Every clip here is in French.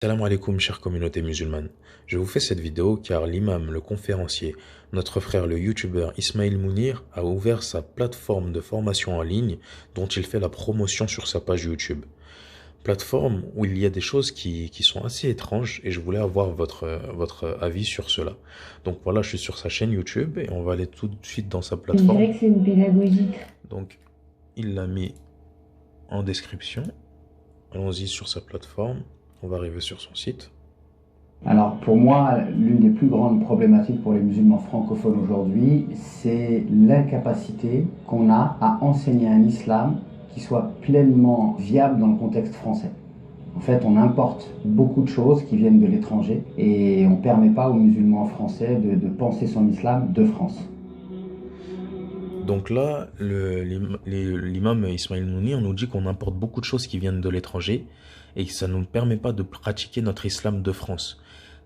Salam alaikum, chère communauté musulmane. Je vous fais cette vidéo car l'imam, le conférencier, notre frère le youtubeur Ismail Mounir a ouvert sa plateforme de formation en ligne dont il fait la promotion sur sa page YouTube. Plateforme où il y a des choses qui sont assez étranges et je voulais avoir votre avis sur cela. Donc voilà, je suis sur sa chaîne YouTube et on va aller tout de suite dans sa Je plateforme. dirais que c'est une pédagogique. Donc il l'a mis en description. Allons-y sur sa plateforme. On va arriver sur son site. Alors pour moi, l'une des plus grandes problématiques pour les musulmans francophones aujourd'hui, c'est l'incapacité qu'on a à enseigner un islam qui soit pleinement viable dans le contexte français. En fait, on importe beaucoup de choses qui viennent de l'étranger et on ne permet pas aux musulmans français de penser son islam de France. Donc là, l'imam Ismail Mounir nous dit qu'on importe beaucoup de choses qui viennent de l'étranger et que ça ne nous permet pas de pratiquer notre islam de France.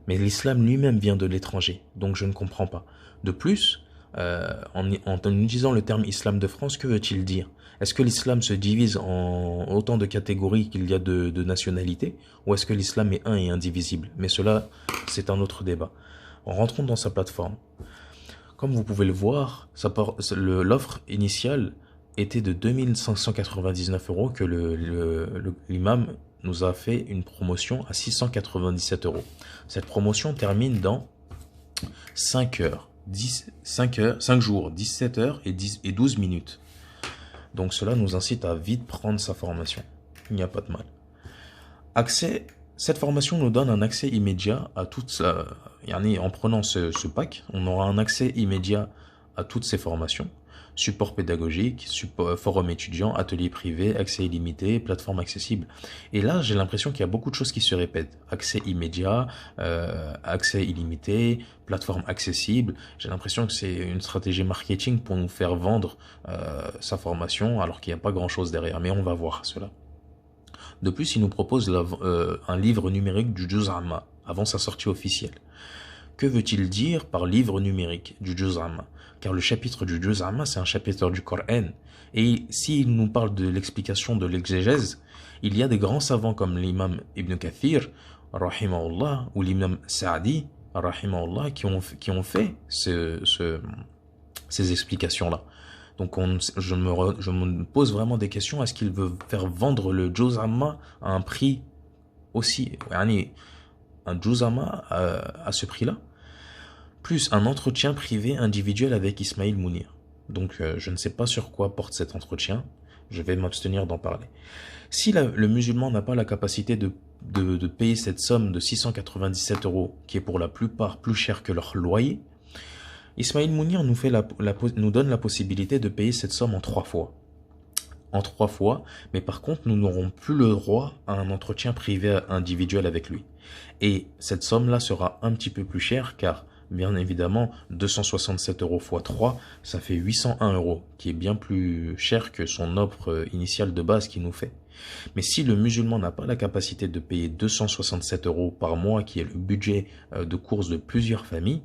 Mais l'islam lui-même vient de l'étranger, donc je ne comprends pas. De plus, en utilisant le terme islam de France, que veut-il dire? Est-ce que l'islam se divise en autant de catégories qu'il y a de nationalités, ou est-ce que l'islam est un et indivisible? Mais cela, c'est un autre débat. Rentrons dans sa plateforme. Comme vous pouvez le voir, l'offre initiale était de 2599 € que l'imam nous a fait une promotion à 697 €. Cette promotion termine dans 5 jours, 17 heures et 12 minutes. Donc cela nous incite à vite prendre sa formation. Il n'y a pas de mal. Cette formation nous donne un accès immédiat à toute en prenant ce pack, on aura un accès immédiat à toutes ces formations. Support pédagogique, forum étudiant, atelier privé, accès illimité, plateforme accessible. Et là, j'ai l'impression qu'il y a beaucoup de choses qui se répètent. Accès immédiat, accès illimité, plateforme accessible. J'ai l'impression que c'est une stratégie marketing pour nous faire vendre sa formation alors qu'il n'y a pas grand-chose derrière. Mais on va voir cela. De plus, il nous propose un livre numérique du Juz Amma avant sa sortie officielle. Que veut-il dire par livre numérique du Juz Amma? Car le chapitre du Juz Amma, c'est un chapitre du Coran. Et s'il nous parle de l'explication de l'exégèse, il y a des grands savants comme l'imam Ibn Kathir, rahimahullah, ou l'imam Sa'di, rahimahullah, qui ont fait ces explications-là. Donc je me pose vraiment des questions. Est-ce qu'il veut faire vendre le Juz Amma à un prix aussi, un Juz Amma à ce prix-là, plus un entretien privé individuel avec Ismail Mounir. Donc je ne sais pas sur quoi porte cet entretien, je vais m'abstenir d'en parler. Si le musulman n'a pas la capacité de payer cette somme de 697 €, qui est pour la plupart plus cher que leur loyer, Ismail Mounir nous donne la possibilité de payer cette somme en 3 fois. En 3 fois, mais par contre, nous n'aurons plus le droit à un entretien privé individuel avec lui. Et cette somme-là sera un petit peu plus chère car, bien évidemment, 267 € x 3, ça fait 801 €, qui est bien plus cher que son offre initiale de base qu'il nous fait. Mais si le musulman n'a pas la capacité de payer 267 € par mois, qui est le budget de course de plusieurs familles,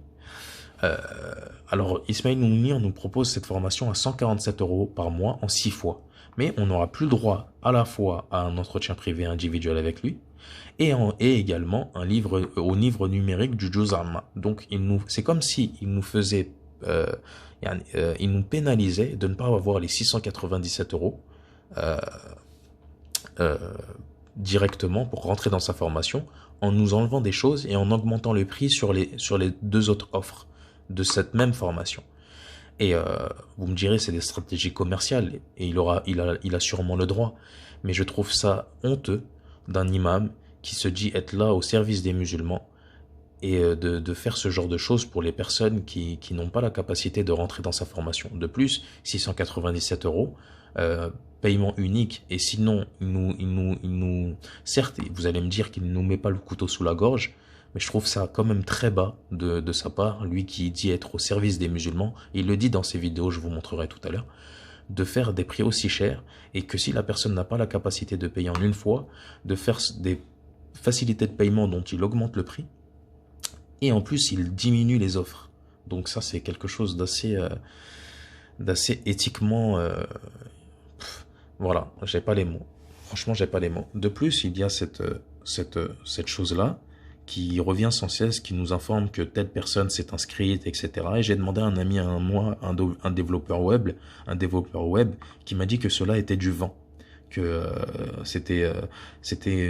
alors Ismail Mounir nous propose cette formation à 147 € par mois en 6 fois. Mais on n'aura plus le droit à la fois à un entretien privé individuel avec lui et également au livre numérique du Juz Amma. Donc c'est comme si il nous faisait, il nous pénalisait de ne pas avoir les 697 € directement pour rentrer dans sa formation, en nous enlevant des choses et en augmentant le prix sur les 2 autres offres de cette même formation. Et vous me direz, c'est des stratégies commerciales et il a sûrement le droit. Mais je trouve ça honteux d'un imam qui se dit être là au service des musulmans et de faire ce genre de choses pour les personnes qui n'ont pas la capacité de rentrer dans sa formation. De plus, 697 €, paiement unique, et sinon, certes, vous allez me dire qu'il ne nous met pas le couteau sous la gorge, mais je trouve ça quand même très bas de sa part, lui qui dit être au service des musulmans, il le dit dans ses vidéos, je vous montrerai tout à l'heure, de faire des prix aussi chers, et que si la personne n'a pas la capacité de payer en une fois, de faire des facilités de paiement dont il augmente le prix, et en plus il diminue les offres. Donc ça c'est quelque chose d'assez éthiquement... voilà, j'ai pas les mots. Franchement, j'ai pas les mots. De plus, il y a cette chose-là, qui revient sans cesse, qui nous informe que telle personne s'est inscrite, etc. Et j'ai demandé à un ami à moi, un développeur web, qui m'a dit que cela était du vent, que c'était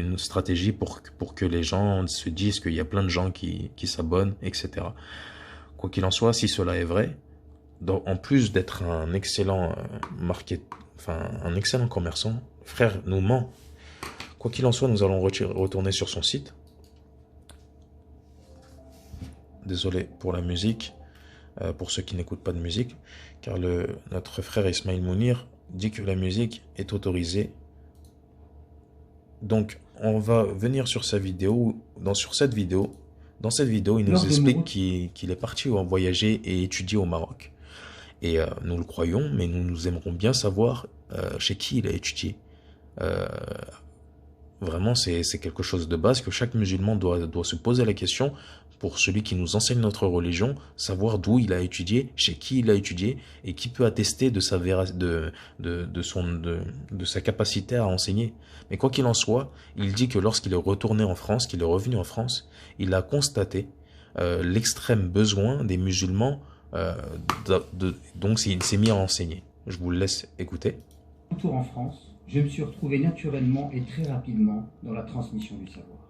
une stratégie pour que les gens se disent qu'il y a plein de gens qui s'abonnent, etc. Quoi qu'il en soit, si cela est vrai, en plus d'être un excellent un excellent commerçant, frère nous ment. Quoi qu'il en soit, nous allons retourner sur son site. Désolé pour la musique, pour ceux qui n'écoutent pas de musique, car notre frère Ismail Mounir dit que la musique est autorisée. Donc, on va venir sur sa vidéo. Dans cette vidéo, il nous explique qu'il est parti voyager et étudier au Maroc. Et nous le croyons, mais nous aimerons bien savoir chez qui il a étudié. Vraiment, c'est quelque chose de base que chaque musulman doit se poser la question pour celui qui nous enseigne notre religion, savoir d'où il a étudié, chez qui il a étudié et qui peut attester de sa capacité à enseigner. Mais quoi qu'il en soit, il dit que lorsqu'il est retourné en France, qu'il est revenu en France, il a constaté l'extrême besoin des musulmans, donc il s'est mis à enseigner. Je vous le laisse écouter. Retour en France, je me suis retrouvé naturellement et très rapidement dans la transmission du savoir.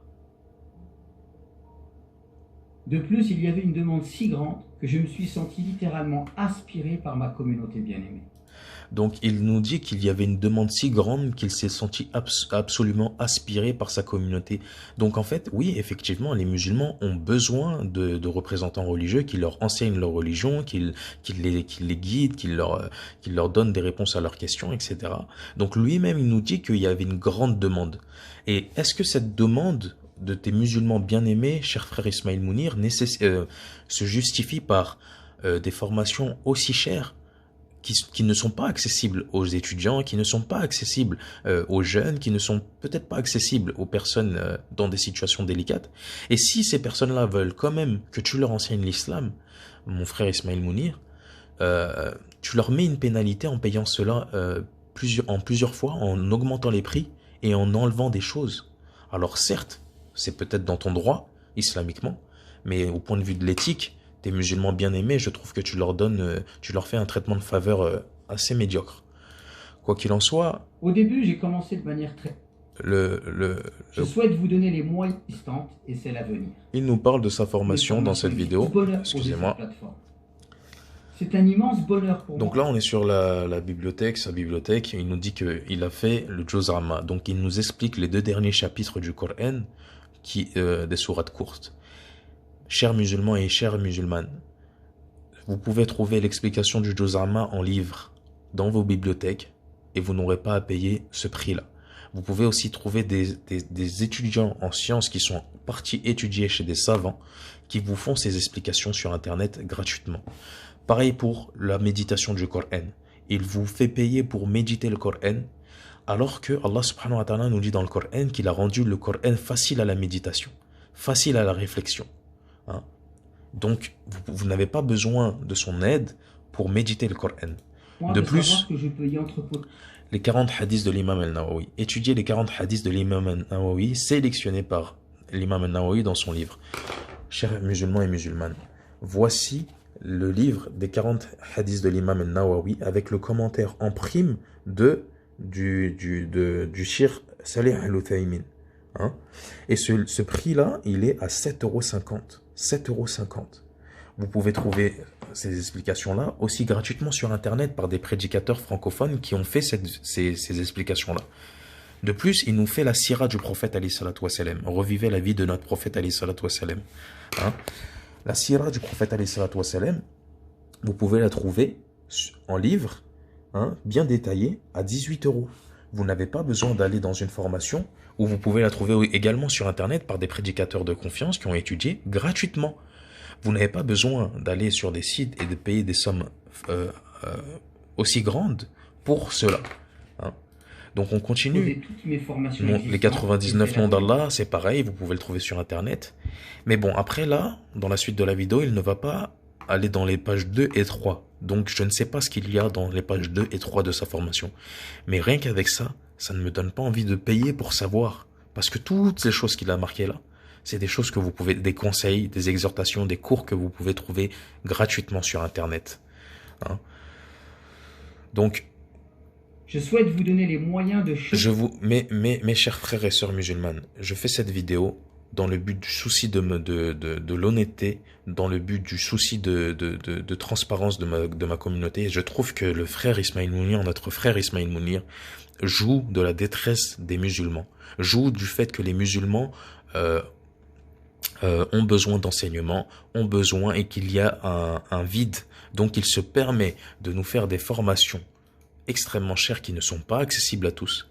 De plus, il y avait une demande si grande que je me suis senti littéralement aspiré par ma communauté bien-aimée. Donc il nous dit qu'il y avait une demande si grande qu'il s'est senti absolument aspiré par sa communauté. Donc en fait, oui, effectivement, les musulmans ont besoin de représentants religieux qui leur enseignent leur religion, qui les guident, qui leur donnent des réponses à leurs questions, etc. Donc lui-même, il nous dit qu'il y avait une grande demande. Et est-ce que cette demande de tes musulmans bien-aimés, cher frère Ismail Mounir, se justifie par des formations aussi chères qui ne sont pas accessibles aux étudiants, qui ne sont pas accessibles aux jeunes, qui ne sont peut-être pas accessibles aux personnes dans des situations délicates. Et si ces personnes-là veulent quand même que tu leur enseignes l'islam, mon frère Ismail Mounir, tu leur mets une pénalité en payant cela plusieurs fois, en augmentant les prix et en enlevant des choses. Alors certes, c'est peut-être dans ton droit, islamiquement, mais au point de vue de l'éthique, tes musulmans bien-aimés, je trouve que tu leur fais un traitement de faveur assez médiocre. Quoi qu'il en soit... Au début, j'ai commencé de manière très... Je souhaite vous donner les moyens distantes et celles à venir. Il nous parle de sa formation dans cette vidéo. Excusez-moi. C'est un immense bonheur pour moi. Donc là, on est sur sa bibliothèque. Il nous dit qu'il a fait le Juz Amma. Donc il nous explique les 2 derniers chapitres du Coran, des sourates courtes. Chers musulmans et chères musulmanes, vous pouvez trouver l'explication du Juz Amma en livre dans vos bibliothèques et vous n'aurez pas à payer ce prix-là. Vous pouvez aussi trouver des étudiants en sciences qui sont partis étudier chez des savants qui vous font ces explications sur Internet gratuitement. Pareil pour la méditation du Coran. Il vous fait payer pour méditer le Coran, alors que Allah subhanahu wa ta'ala nous dit dans le Coran qu'il a rendu le Coran facile à la méditation, facile à la réflexion. Donc, vous n'avez pas besoin de son aide pour méditer le Coran. De plus, les 40 hadiths de l'imam al-Nawawi. Étudiez les 40 hadiths de l'imam al-Nawawi sélectionnés par l'imam al-Nawawi dans son livre. Chers musulmans et musulmanes, voici le livre des 40 hadiths de l'imam al-Nawawi avec le commentaire en prime du Cheikh Salih al-Uthaymin. Et ce prix-là, il est à 7,50 €. 7,50 €. Vous pouvez trouver ces explications-là aussi gratuitement sur Internet par des prédicateurs francophones qui ont fait ces explications-là. De plus, il nous fait la sira du prophète alayhi salatu wassalam. Revivez la vie de notre prophète alayhi salatu wassalam. La sira du prophète alayhi salatu wassalam, vous pouvez la trouver en livre, bien détaillée, à 18 €. Vous n'avez pas besoin d'aller dans une formation, ou vous pouvez la trouver également sur Internet par des prédicateurs de confiance qui ont étudié gratuitement. Vous n'avez pas besoin d'aller sur des sites et de payer des sommes aussi grandes pour cela. Donc on continue. Les 99 noms d'Allah, c'est pareil, vous pouvez le trouver sur Internet. Mais bon, après là, dans la suite de la vidéo, il ne va pas aller dans les pages 2 et 3. Donc je ne sais pas ce qu'il y a dans les pages 2 et 3 de sa formation. Mais rien qu'avec ça, ça ne me donne pas envie de payer pour savoir Parce que toutes les choses qu'il a marquées là, c'est des choses que vous pouvez, des conseils, des exhortations, des cours que vous pouvez trouver gratuitement sur Internet. Hein. Donc, je souhaite vous donner les moyens de mes chers frères et sœurs musulmanes, je fais cette vidéo dans le but du souci de l'honnêteté, dans le but du souci de transparence de ma communauté. Je trouve que le frère Ismaël Mounir, notre frère Ismaël Mounir, joue de la détresse des musulmans, joue du fait que les musulmans ont besoin d'enseignement, ont besoin et qu'il y a un vide. Donc il se permet de nous faire des formations extrêmement chères qui ne sont pas accessibles à tous.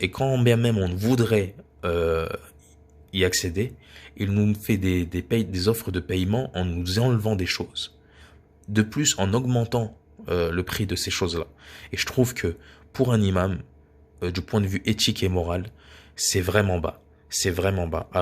Et quand bien même on voudrait y accéder, il nous fait des offres de paiement en nous enlevant des choses. De plus, en augmentant le prix de ces choses-là. Et je trouve que pour un imam, du point de vue éthique et moral, c'est vraiment bas. C'est vraiment bas.